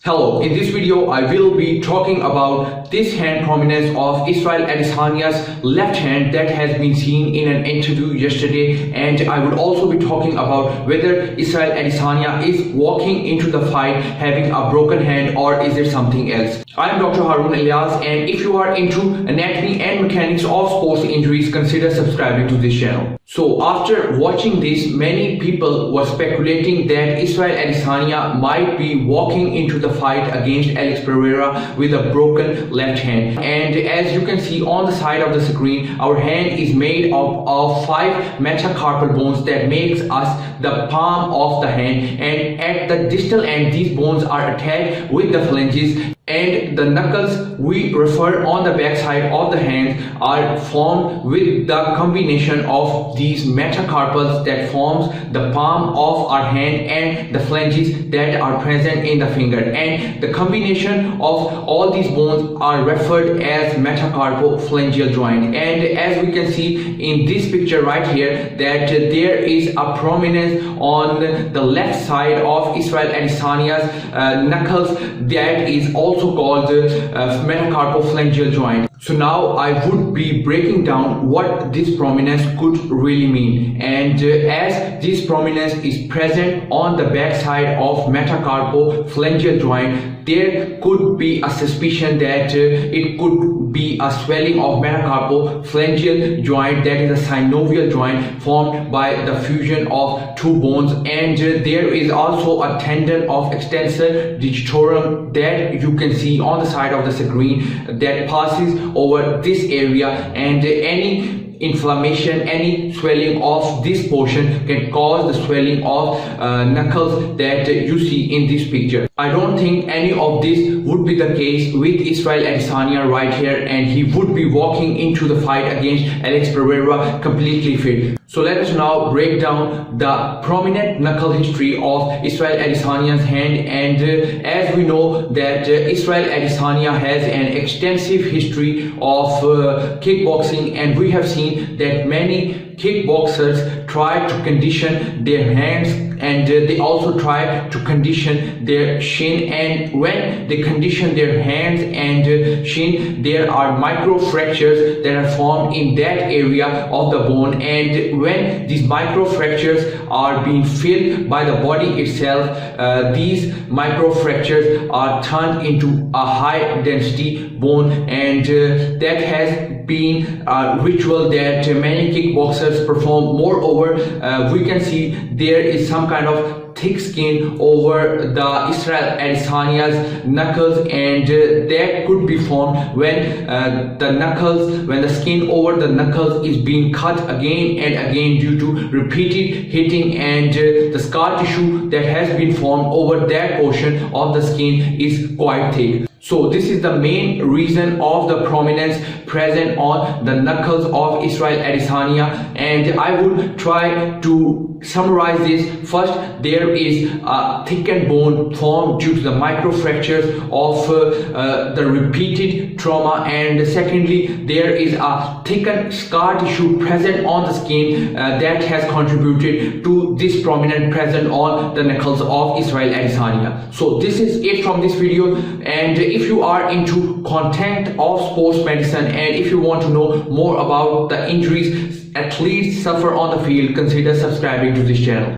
Hello, in this video I will be talking about this hand prominence of Israel Adesanya's left hand that has been seen in an interview yesterday, and I would also be talking about whether Israel Adesanya is walking into the fight having a broken hand or is there something else. I am Dr. Harun Elias, and if you are into anatomy and mechanics of sports injuries, consider subscribing to this channel. So after watching this, many people were speculating that Israel Adesanya might be walking into the fight against Alex Pereira with a broken left hand. And as you can see on the side of the screen, our hand is made up of 5 metacarpal bones that makes us the palm of the hand, and at the distal end these bones are attached with the phalanges, and the knuckles we refer on the back side of the hand are formed with the combination of these metacarpals that forms the palm of our hand and the phalanges that are present in the finger, and the combination of all these bones are referred as metacarpophalangeal joint. And as we can see in this picture right here, that there is a prominence on the left side of Israel Adesanya's knuckles that is also called metacarpophalangeal joint. So now I would be breaking down what this prominence could really mean, and as this prominence is present on the back side of metacarpophalangeal joint, there could be a suspicion that it could be a swelling of metacarpophalangeal joint, that is a synovial joint formed by the fusion of 2 bones, and there is also a tendon of extensor digitorum that you can see on the side of the screen that passes over this area, and any inflammation, any swelling of this portion can cause the swelling of knuckles that you see in this picture. I don't think any of this would be the case with Israel Adesanya right here, and he would be walking into the fight against Alex Pereira completely fit. So let us now break down the prominent knuckle history of Israel Adesanya's hand. And as we know that Israel Adesanya has an extensive history of kickboxing, and we have seen that many kickboxers try to condition their hands, and they also try to condition their shin, and when they condition their hands and shin, there are micro fractures that are formed in that area of the bone, and when these micro fractures are being filled by the body itself, these micro fractures are turned into a high density bone, and that has been a ritual that many kickboxers perform. Moreover, we can see there is some kind of thick skin over the Israel Adesanya's knuckles, and that could be formed when the skin over the knuckles is being cut again and again due to repeated hitting, and the scar tissue that has been formed over that portion of the skin is quite thick. So this is the main reason of the prominence present on the knuckles of Israel Adesanya, and I would try to summarize this. First, there is a thickened bone formed due to the microfractures of the repeated trauma, and secondly, there is a thickened scar tissue present on the skin that has contributed to this prominent present on the knuckles of Israel Adesanya. So this is it from this video, and if you are into content of sports medicine, and if you want to know more about the injuries athletes suffer on the field, consider subscribing to this channel.